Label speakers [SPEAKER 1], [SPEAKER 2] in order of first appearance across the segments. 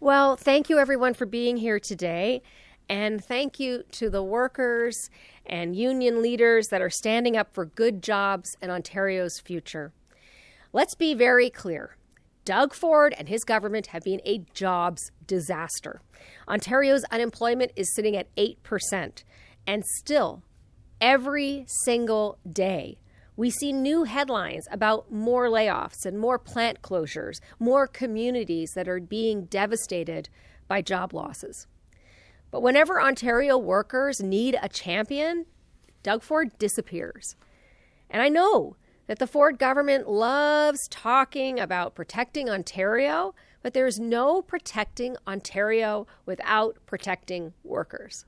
[SPEAKER 1] Well, thank you everyone for being here today. And thank you to the workers and union leaders that are standing up for good jobs and Ontario's future. Let's be very clear. Doug Ford and his government have been a jobs disaster. Ontario's unemployment is sitting at 8%. And still, every single day, we see new headlines about more layoffs and more plant closures, more communities that are being devastated by job losses. But whenever Ontario workers need a champion, Doug Ford disappears. And I know that the Ford government loves talking about protecting Ontario, but there's no protecting Ontario without protecting workers.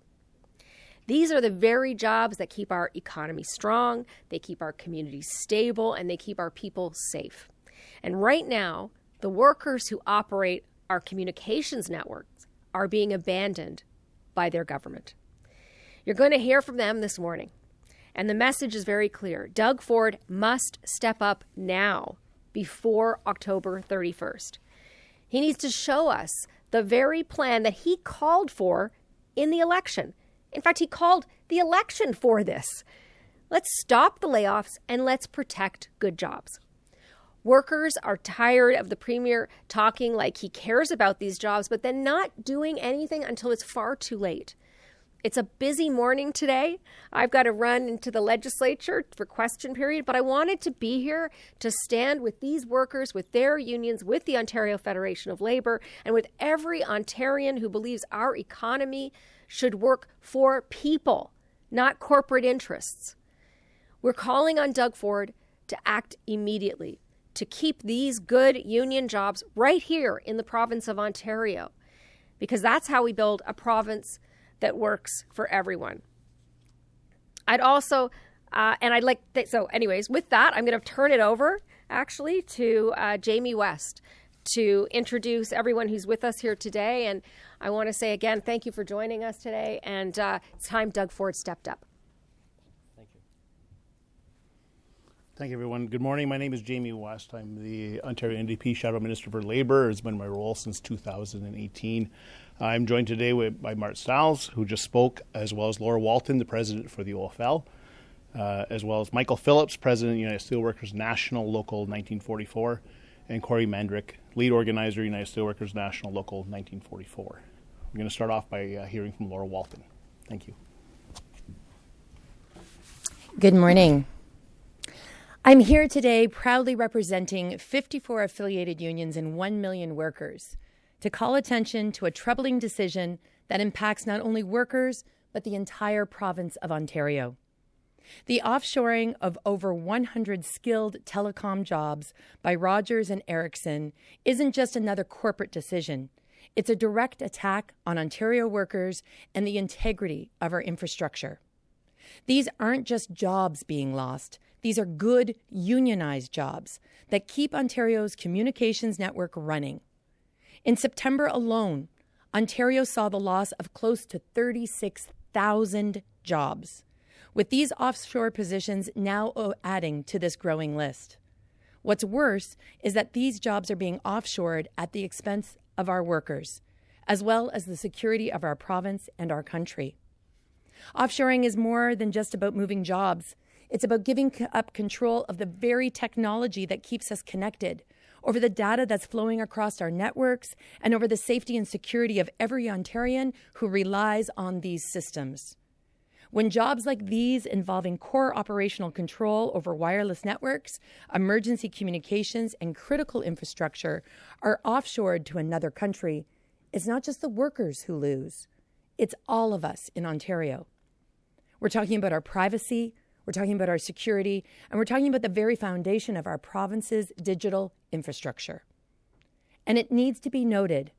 [SPEAKER 1] These are the very jobs that keep our economy strong, they keep our communities stable, and they keep our people safe. And right now, the workers who operate our communications networks are being abandoned by their government. You're going to hear from them this morning. And the message is very clear. Doug Ford must step up now before October 31st. He needs to show us the very plan that he called for in the election. In fact, he called the election for this. Let's stop the layoffs and let's protect good jobs. Workers are tired of the Premier talking like he cares about these jobs, but then not doing anything until it's far too late. It's a busy morning today. I've got to run into the legislature for question period, but I wanted to be here to stand with these workers, with their unions, with the Ontario Federation of Labour, and with every Ontarian who believes our economy should work for people, not corporate interests. We're calling on Doug Ford to act immediately to keep these good union jobs right here in the province of Ontario, because that's how we build a province that works for everyone. I'd also, with that, I'm going to turn it over actually to Jaime West to introduce everyone who's with us here today. And I want to say again, thank you for joining us today. And it's time Doug Ford stepped up.
[SPEAKER 2] Thank you. Thank you, everyone. Good morning. My name is Jaime West. I'm the Ontario NDP Shadow Minister for Labour. It's been my role since 2018. I'm joined today by Mart Stiles, who just spoke, as well as Laura Walton, the president for the OFL, as well as Michael Phillips, president of United Steelworkers National Local 1944, and Corey Mandryk, lead organizer, United Steelworkers National Local 1944. We're going to start off by hearing from Laura Walton. Thank you.
[SPEAKER 3] Good morning. I'm here today proudly representing 54 affiliated unions and 1 million workers to call attention to a troubling decision that impacts not only workers, but the entire province of Ontario. The offshoring of over 100 skilled telecom jobs by Rogers and Ericsson isn't just another corporate decision. It's a direct attack on Ontario workers and the integrity of our infrastructure. These aren't just jobs being lost. These are good unionized jobs that keep Ontario's communications network running. In September alone, Ontario saw the loss of close to 36,000 jobs, with these offshore positions now adding to this growing list. What's worse is that these jobs are being offshored at the expense of our workers, as well as the security of our province and our country. Offshoring is more than just about moving jobs. It's about giving up control of the very technology that keeps us connected, over the data that's flowing across our networks, and over the safety and security of every Ontarian who relies on these systems. When jobs like these involving core operational control over wireless networks, emergency communications, and critical infrastructure are offshored to another country, it's not just the workers who lose. It's all of us in Ontario. We're talking about our privacy, we're talking about our security, and we're talking about the very foundation of our province's digital infrastructure. And it needs to be noted,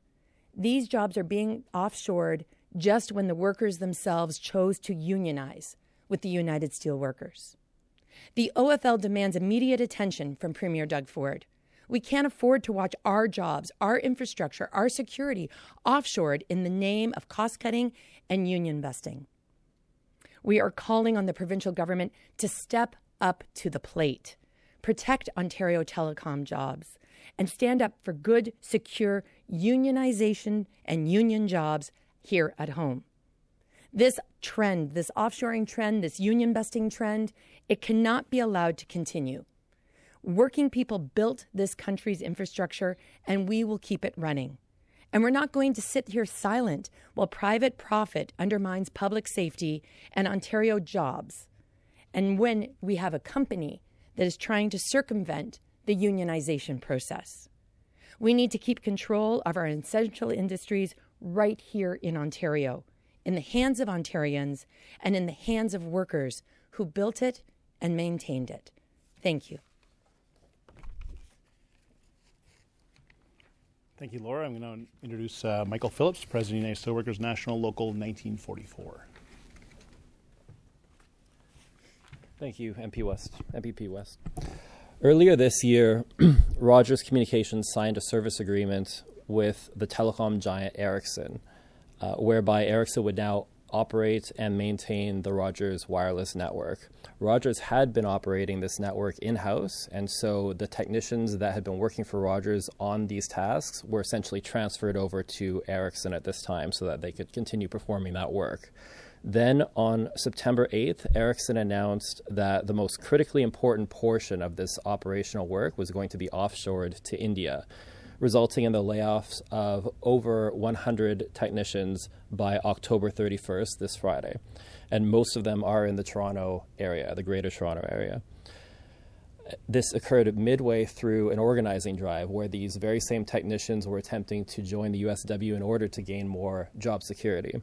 [SPEAKER 3] these jobs are being offshored just when the workers themselves chose to unionize with the United Steelworkers. The OFL demands immediate attention from Premier Doug Ford. We can't afford to watch our jobs, our infrastructure, our security offshored in the name of cost-cutting and union busting. We are calling on the provincial government to step up to the plate, protect Ontario telecom jobs, and stand up for good, secure unionization and union jobs here at home. This trend, this offshoring trend, this union busting trend, it cannot be allowed to continue. Working people built this country's infrastructure, and we will keep it running. And we're not going to sit here silent while private profit undermines public safety and Ontario jobs. And when we have a company that is trying to circumvent the unionization process. We need to keep control of our essential industries right here in Ontario, in the hands of Ontarians and in the hands of workers who built it and maintained it. Thank you.
[SPEAKER 2] Thank you, Laura. I'm going to introduce Michael Phillips, President of United Steelworkers National Local 1944.
[SPEAKER 4] Thank you, MPP West. Earlier this year, Rogers Communications signed a service agreement with the telecom giant Ericsson, whereby Ericsson would now operate and maintain the Rogers wireless network. Rogers had been operating this network in-house, and so the technicians that had been working for Rogers on these tasks were essentially transferred over to Ericsson at this time so that they could continue performing that work. Then on September 8th, Ericsson announced that the most critically important portion of this operational work was going to be offshored to India, resulting in the layoffs of over 100 technicians by October 31st, this Friday. And most of them are in the Toronto area, the Greater Toronto area. This occurred midway through an organizing drive where these very same technicians were attempting to join the USW in order to gain more job security.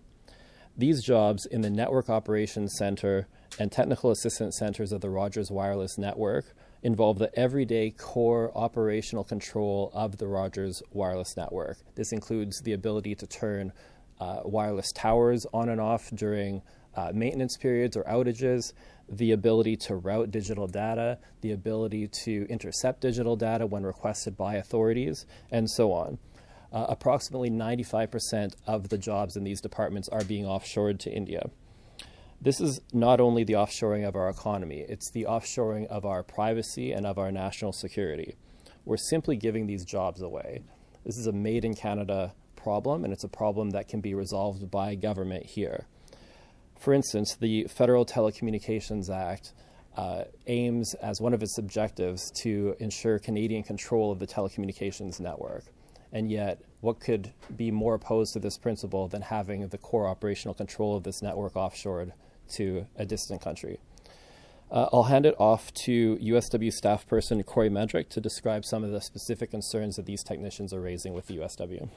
[SPEAKER 4] These jobs in the Network Operations Center and Technical Assistance Centers of the Rogers Wireless Network involve the everyday core operational control of the Rogers Wireless Network. This includes the ability to turn wireless towers on and off during maintenance periods or outages, the ability to route digital data, the ability to intercept digital data when requested by authorities, and so on. Approximately 95% of the jobs in these departments are being offshored to India. This is not only the offshoring of our economy, it's the offshoring of our privacy and of our national security. We're simply giving these jobs away. This is a made in Canada problem, and it's a problem that can be resolved by government here. For instance, the Federal Telecommunications Act aims as one of its objectives to ensure Canadian control of the telecommunications network. And yet, what could be more opposed to this principle than having the core operational control of this network offshored to a distant country? I'll hand it off to USW staff person Corey Mandryk to describe some of the specific concerns that these technicians are raising with the USW.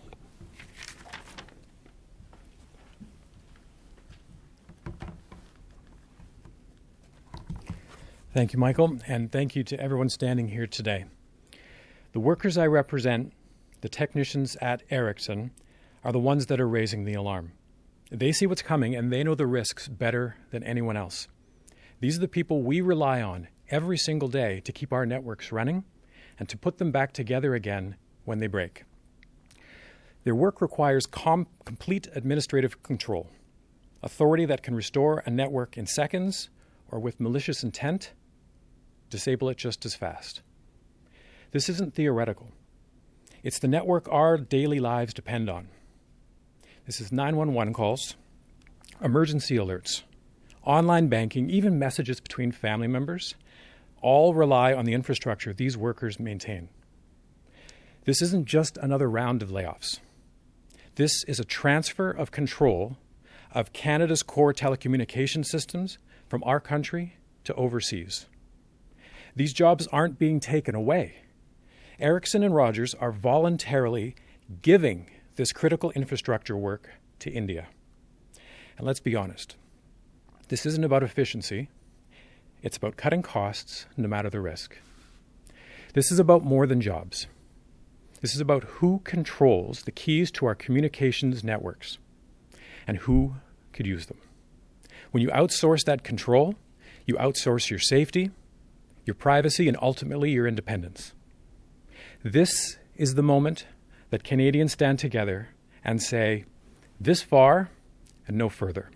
[SPEAKER 5] Thank you, Michael, and thank you to everyone standing here today. The workers I represent, the technicians at Ericsson, are the ones that are raising the alarm. They see what's coming and they know the risks better than anyone else. These are the people we rely on every single day to keep our networks running and to put them back together again when they break. Their work requires complete administrative control, authority that can restore a network in seconds or with malicious intent, disable it just as fast. This isn't theoretical. It's the network our daily lives depend on. This is 911 calls, emergency alerts, online banking, even messages between family members, all rely on the infrastructure these workers maintain. This isn't just another round of layoffs. This is a transfer of control of Canada's core telecommunication systems from our country to overseas. These jobs aren't being taken away. Ericsson and Rogers are voluntarily giving this critical infrastructure work to India. And let's be honest, this isn't about efficiency. It's about cutting costs no matter the risk. This is about more than jobs. This is about who controls the keys to our communications networks and who could use them. When you outsource that control, you outsource your safety, your privacy, and ultimately your independence. This is the moment that Canadians stand together and say, this far and no further.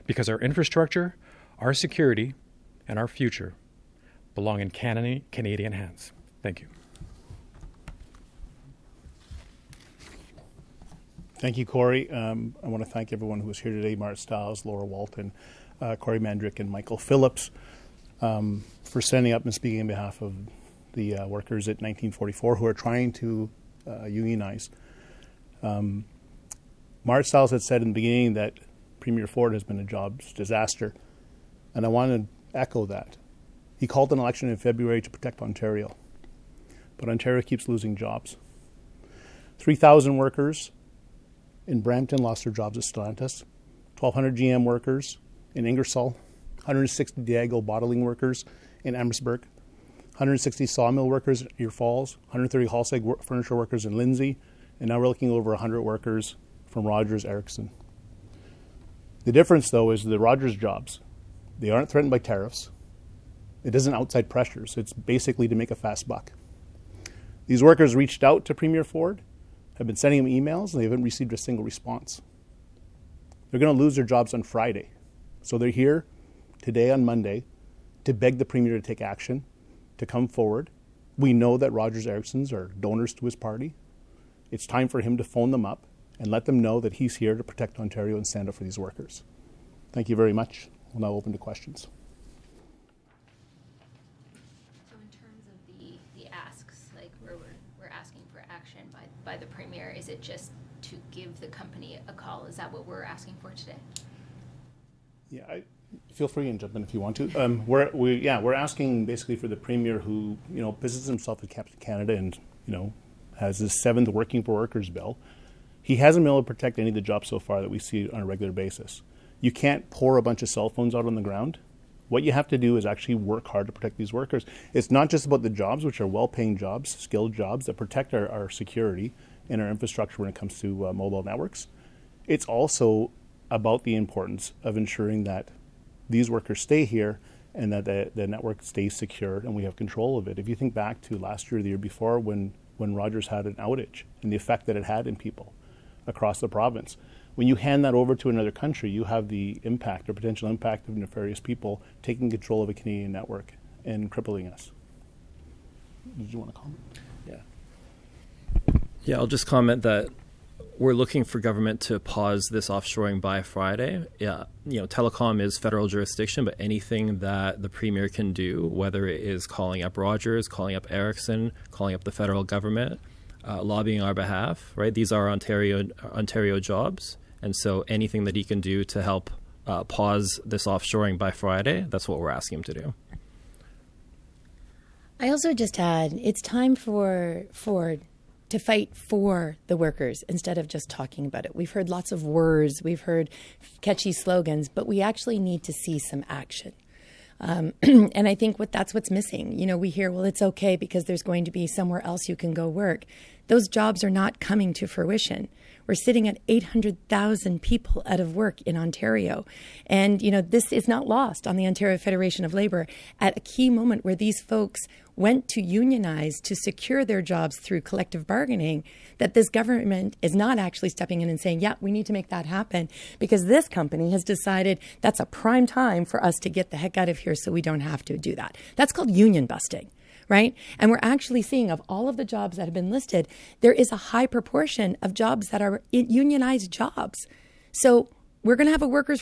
[SPEAKER 5] Because our infrastructure, our security, and our future belong in Canadian hands. Thank you.
[SPEAKER 2] Thank you, Corey. I want to thank everyone who was here today, Mart Stiles, Laura Walton, Corey Mandryk, and Michael Phillips, for standing up and speaking on behalf of the workers at 1944 who are trying to unionize. Mart Stiles had said in the beginning that Premier Ford has been a jobs disaster, and I want to echo that. He called an election in February to protect Ontario, but Ontario keeps losing jobs. 3,000 workers in Brampton lost their jobs at Stellantis, 1,200 GM workers in Ingersoll, 160 Diageo bottling workers in Amherstburg, 160 sawmill workers in Ear Falls, 130 Halseg furniture workers in Lindsay, and now we're looking over 100 workers from Rogers Ericsson. The difference, though, is the Rogers jobs. They aren't threatened by tariffs. It isn't outside pressures. It's basically to make a fast buck. These workers reached out to Premier Ford, have been sending him emails, and they haven't received a single response. They're going to lose their jobs on Friday. So they're here today on Monday to beg the Premier to take action, to come forward. We know that Rogers Ericssons are donors to his party. It's time for him to phone them up and let them know that he's here to protect Ontario and stand up for these workers. Thank you very much. We'll now open to questions.
[SPEAKER 6] So in terms of the asks, like where we're asking for action by the Premier, is it just to give the company a call? Is that what we're asking for today?
[SPEAKER 2] Yeah, feel free and jump in if you want to. We're asking basically for the Premier who, positions himself as Captain Canada and, has his 7th Working for Workers bill. He hasn't been able to protect any of the jobs so far that we see on a regular basis. You can't pour a bunch of cell phones out on the ground. What you have to do is actually work hard to protect these workers. It's not just about the jobs, which are well-paying jobs, skilled jobs that protect our security and our infrastructure when it comes to mobile networks. It's also about the importance of ensuring that these workers stay here and that the network stays secure and we have control of it. If you think back to last year or the year before when Rogers had an outage and the effect that it had in people across the province, when you hand that over to another country, you have the impact or potential impact of nefarious people taking control of a Canadian network and crippling us. Did you want to comment?
[SPEAKER 4] Yeah, I'll just comment that we're looking for government to pause this offshoring by Friday. Yeah, telecom is federal jurisdiction, but anything that the Premier can do, whether it is calling up Rogers, calling up Ericsson, calling up the federal government, lobbying our behalf, right? These are Ontario jobs. And so anything that he can do to help pause this offshoring by Friday, that's what we're asking him to do.
[SPEAKER 3] I also just add, it's time for Ford to fight for the workers instead of just talking about it. We've heard lots of words, we've heard catchy slogans, but we actually need to see some action. And I think that's what's missing. We hear, well, it's okay because there's going to be somewhere else you can go work. Those jobs are not coming to fruition. We're sitting at 800,000 people out of work in Ontario. And, this is not lost on the Ontario Federation of Labour at a key moment where these folks went to unionize to secure their jobs through collective bargaining, that this government is not actually stepping in and saying, yeah, we need to make that happen because this company has decided that's a prime time for us to get the heck out of here so we don't have to do that. That's called union busting. Right? And we're actually seeing of all of the jobs that have been listed, there is a high proportion of jobs that are unionized jobs. So we're going to have a Working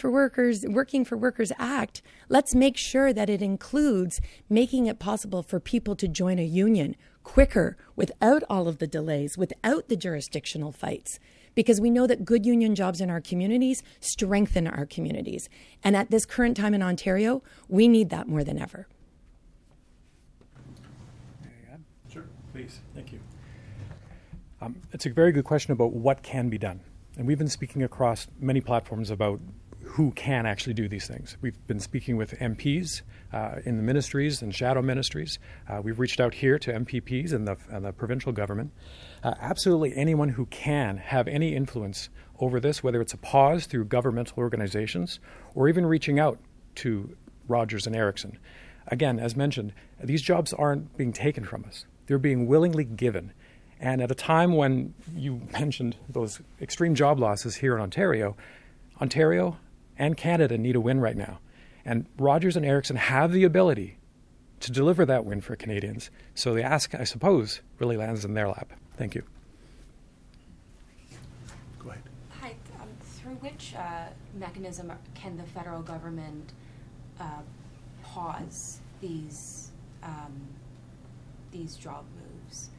[SPEAKER 3] for Workers Act. Let's make sure that it includes making it possible for people to join a union quicker, without all of the delays, without the jurisdictional fights. Because we know that good union jobs in our communities strengthen our communities. And at this current time in Ontario, we need that more than ever.
[SPEAKER 5] Sure, please. Thank you. It's a very good question about what can be done. And we've been speaking across many platforms about who can actually do these things. We've been speaking with MPs in the ministries and shadow ministries. We've reached out here to MPPs and the provincial government. Absolutely anyone who can have any influence over this, whether it's a pause through governmental organizations or even reaching out to Rogers and Ericsson. Again, as mentioned, these jobs aren't being taken from us. They're being willingly given. And at a time when you mentioned those extreme job losses here in Ontario and Canada need a win right now. And Rogers and Ericsson have the ability to deliver that win for Canadians. So the ask, I suppose, really lands in their lap. Thank you.
[SPEAKER 2] Go ahead.
[SPEAKER 7] Hi. Through which mechanism can the federal government pause these job moves?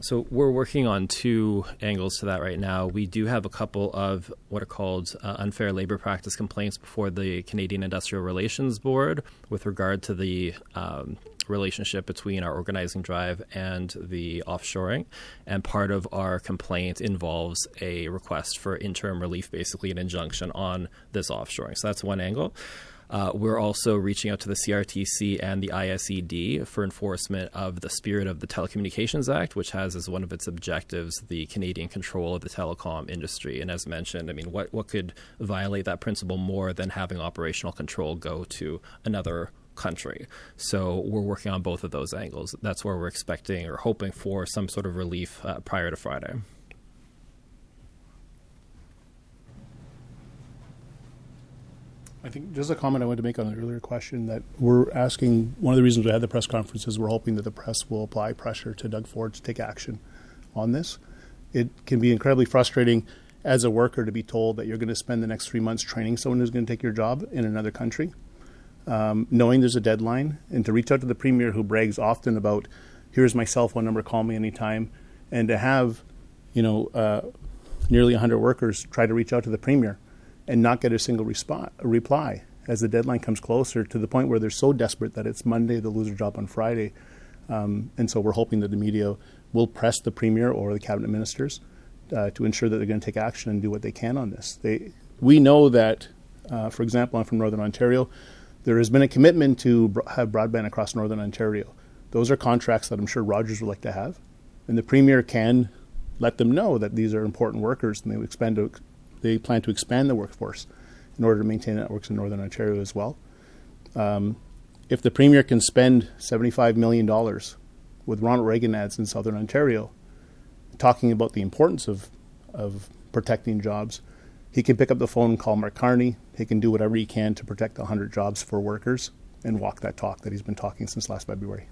[SPEAKER 4] So we're working on two angles to that right now. We do have a couple of what are called unfair labor practice complaints before the Canadian Industrial Relations Board with regard to the relationship between our organizing drive and the offshoring. And part of our complaint involves a request for interim relief, basically an injunction on this offshoring. So that's one angle. We're also reaching out to the CRTC and the ISED for enforcement of the spirit of the Telecommunications Act, which has as one of its objectives the Canadian control of the telecom industry. And as mentioned, I mean, what could violate that principle more than having operational control go to another country? So we're working on both of those angles. That's where we're expecting or hoping for some sort of relief prior to Friday.
[SPEAKER 2] I think just a comment I wanted to make on an earlier question that we're asking, one of the reasons we had the press conference is we're hoping that the press will apply pressure to Doug Ford to take action on this. It can be incredibly frustrating as a worker to be told that you're going to spend the next 3 months training someone who's going to take your job in another country, knowing there's a deadline, and to reach out to the Premier who brags often about, here's my cell phone number, call me anytime, and to have, nearly 100 workers try to reach out to the Premier and not get a single reply as the deadline comes closer, to the point where they're so desperate that it's Monday, they'll lose their job on Friday. And so we're hoping that the media will press the Premier or the Cabinet Ministers to ensure that they're going to take action and do what they can on this. We know that, for example, I'm from Northern Ontario, there has been a commitment to have broadband across Northern Ontario. Those are contracts that I'm sure Rogers would like to have. And the Premier can let them know that these are important workers, and they plan to expand the workforce in order to maintain networks in Northern Ontario as well. If the Premier can spend $75 million with Ronald Reagan ads in Southern Ontario, talking about the importance of protecting jobs, he can pick up the phone and call Mark Carney. He can do whatever he can to protect 100 jobs for workers and walk that talk that he's been talking since last February.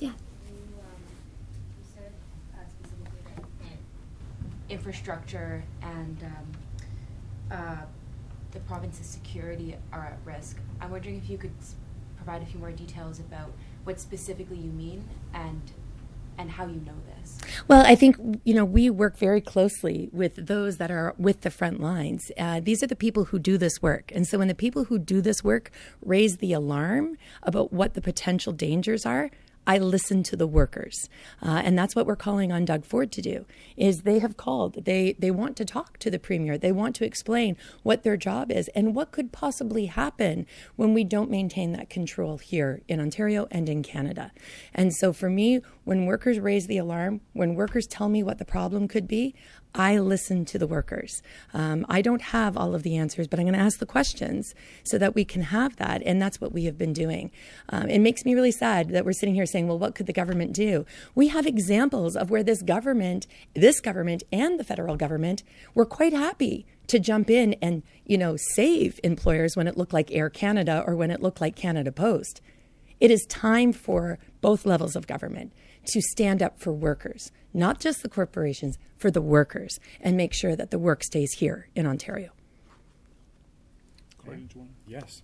[SPEAKER 7] Yeah. Infrastructure and the province's security are at risk. I'm wondering if you could provide a few more details about what specifically you mean and how you know this.
[SPEAKER 3] Well, I think, we work very closely with those that are with the front lines. These are the people who do this work. And so when the people who do this work raise the alarm about what the potential dangers are, I listen to the workers. And that's what we're calling on Doug Ford to do, is they have called. They want to talk to the Premier. They want to explain what their job is and what could possibly happen when we don't maintain that control here in Ontario and in Canada. And so for me, when workers raise the alarm, when workers tell me what the problem could be, I listen to the workers. I don't have all of the answers, but I'm going to ask the questions so that we can have that. And that's what we have been doing. It makes me really sad that we're sitting here saying, well, what could the government do? We have examples of where this government and the federal government were quite happy to jump in and, save employers when it looked like Air Canada or when it looked like Canada Post. It is time for both levels of government to stand up for workers, not just the corporations, for the workers, and make sure that the work stays here in Ontario.
[SPEAKER 5] Yes.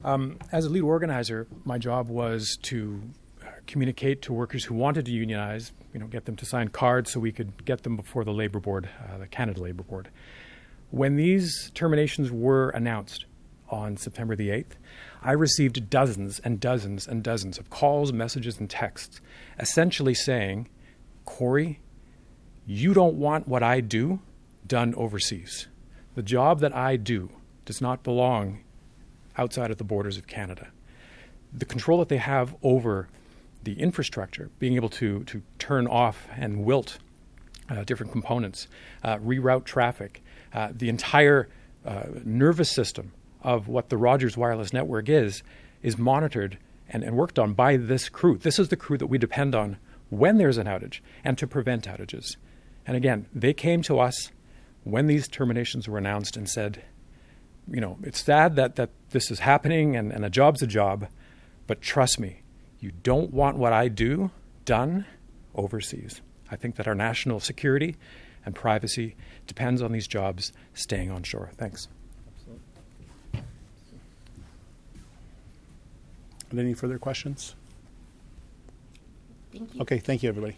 [SPEAKER 5] As a lead organizer, my job was to communicate to workers who wanted to unionize, get them to sign cards so we could get them before the Labour Board, the Canada Labour Board. When these terminations were announced on September the 8th, I received dozens and dozens and dozens of calls, messages, and texts essentially saying, Corey, you don't want what I do done overseas. The job that I do does not belong outside of the borders of Canada. The control that they have over the infrastructure, being able to turn off and wilt different components, reroute traffic, the entire nervous system of what the Rogers wireless network is monitored and worked on by this crew. This is the crew that we depend on when there's an outage and to prevent outages. And again, they came to us when these terminations were announced and said, it's sad that this is happening and a job's a job, but trust me, You don't want what I do done overseas. I think that our national security and privacy depends on these jobs staying on shore. Thanks.
[SPEAKER 2] Any further questions?
[SPEAKER 7] Thank you.
[SPEAKER 2] Okay, thank you, everybody.